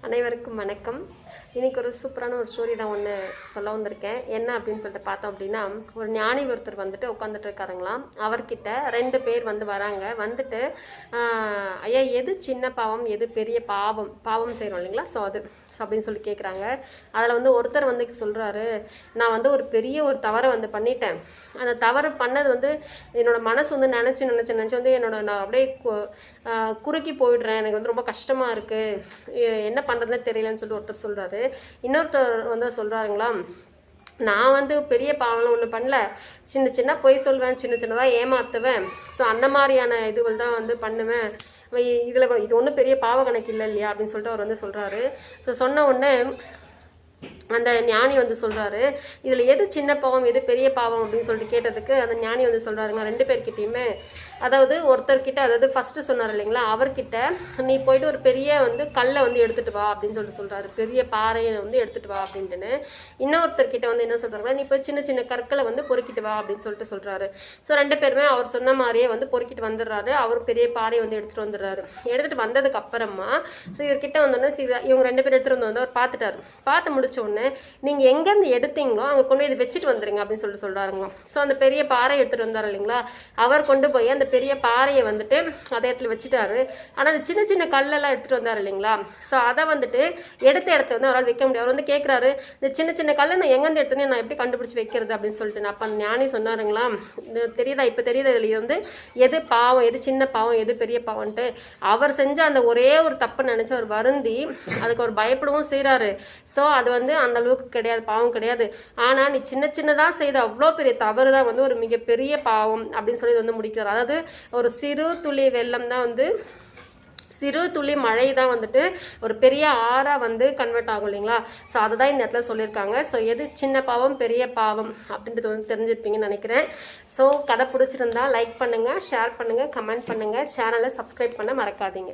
அனைவருக்கும் வணக்கம். இன்றைக்கி ஒரு சூப்பரான ஒரு ஸ்டோரி தான் ஒன்று சொல்ல வந்திருக்கேன். என்ன அப்படின்னு சொல்லிட்டு பார்த்தோம் அப்படின்னா, ஒரு ஞானி ஒருத்தர் வந்துட்டு உட்காந்துட்டு இருக்காருங்களாம். அவர்கிட்ட 2 பேர் வராங்க. வந்துட்டு ஐயா, எது சின்ன பாவம், எது பெரிய பாவம் பாவம் செய்கிறோம் இல்லைங்களா, ஸோ அது அப்படின்னு சொல்லி கேட்குறாங்க. அதில் ஒருத்தர் சொல்கிறாரு, நான் ஒரு பெரிய ஒரு தவறை பண்ணிட்டேன். அந்த தவறு பண்ணது என்னோட மனசு நினச்சி என்னோட நான் அப்படியே குறுக்கி போயிடுறேன். எனக்கு ரொம்ப கஷ்டமாக இருக்குது, என்ன பண்ணுறதுன்னு தெரியலன்னு சொல்லிட்டு ஒருத்தர் சொல்கிறாரு. இன்னொருத்தர் சொல்கிறாருங்களா, நான் பெரிய பாவம்லாம் ஒன்றும் பண்ணல, சின்ன சின்ன பொய் சொல்வேன், சின்ன சின்னதாக ஏமாற்றுவேன், ஸோ அந்த மாதிரியான இதுகள் தான் பண்ணுவேன். இது ஒன்றும் பெரிய பாவ கணக்கு இல்லை இல்லையா அப்படின்னு சொல்லிட்டு அவர் சொல்கிறாரு. ஸோ சொன்ன உடனே அந்த ஞானி சொல்கிறாரு, இதில் எது சின்ன பாவம் எது பெரிய பாவம் அப்படின்னு சொல்லிட்டு கேட்டதுக்கு அந்த ஞானி சொல்கிறாருங்க, 2 பேர்கிட்டையுமே. அதாவது ஒருத்தர்கிட்ட, அதாவது ஃபஸ்ட்டு சொன்னார் இல்லைங்களா, அவர்கிட்ட நீ போயிட்டு ஒரு பெரிய கல்லை எடுத்துகிட்டு வா அப்படின்னு சொல்கிறாரு, பெரிய பாறையை எடுத்துகிட்டு வா அப்படின்ட்டுன்னு. இன்னொருத்தர்கிட்ட என்ன சொல்கிறாங்கன்னா, நீ போய் சின்ன சின்ன கற்களை பொறுக்கிட்டு வா அப்படின்னு சொல்கிறாரு. ஸோ 2 பேருமே அவர் சொன்ன மாதிரியே பொறுக்கிட்டு வந்துடுறாரு. அவர் பெரிய பாறையை எடுத்துகிட்டு வந்துடுறாரு. எடுத்துகிட்டு வந்ததுக்கு அப்புறமா ஸோ இவர்கிட்ட வந்தோடனே இவங்க 2 பேர் எடுத்துகிட்டு வந்து அவர் பார்த்துட்டாரு. பார்த்து முடிச்ச உடனே, நீங்கள் எங்கேருந்து எடுத்தீங்களோ அங்கே கொண்டு போய் இதை வச்சுட்டு வந்துடுங்க அப்படின்னு சொல்கிறாருங்க. ஸோ அந்த பெரிய பாறை எடுத்துகிட்டு வந்தார் இல்லைங்களா, அவர் கொண்டு போய் அந்த பெரிய பாறையை அதே இடத்துல வச்சுட்டாரு. ஆனால் அந்த சின்ன சின்ன கல்லெல்லாம் எடுத்துகிட்டு வந்தார் இல்லைங்களா, ஸோ அதை எடுத்த இடத்த அவரால் வைக்க முடியாது. அவர் கேட்குறாரு, இந்த சின்ன சின்ன கல்லை நான் எங்கேருந்து எடுத்தேன்னு நான் எப்படி கண்டுபிடிச்சி வைக்கிறது அப்படின்னு சொல்லிட்டு. அப்போ அந்த ஞானி சொன்னாருங்களா, தெரியுதா, இப்போ தெரியுதா இதில் எது பாவம் எது சின்ன பாவம் எது பெரிய பாவம்ன்ட்டு. அவர் செஞ்ச அந்த ஒரே ஒரு தப்பு நினச்சி அவர் வருந்தி அதுக்கு அவர் பயப்படவும் செய்கிறாரு. ஸோ அது அந்த அளவுக்கு கிடையாது, பாவம் கிடையாது. ஆனால் நீ சின்ன சின்னதாக செய்த அவ்வளோ பெரிய தவறு தான் ஒரு மிகப்பெரிய பாவம் அப்படின்னு சொல்லி முடிக்கிறார். அதாவது ஒரு சிறு துளி வெள்ளம் தான் சிறு துளி மழை தான் ஒரு பெரிய ஆறாக கன்வெர்ட் ஆகும் இல்லைங்களா. ஸோ அதுதான் இந்த இடத்துல சொல்லியிருக்காங்க. ஸோ எது சின்ன பாவம் பெரிய பாவம் அப்படின்றது தெரிஞ்சிருப்பீங்கன்னு நினைக்கிறேன். ஸோ கதை பிடிச்சிருந்தா லைக் பண்ணுங்கள், ஷேர் பண்ணுங்கள், கமெண்ட் பண்ணுங்கள், சேனலை சப்ஸ்கிரைப் பண்ண மறக்காதீங்க.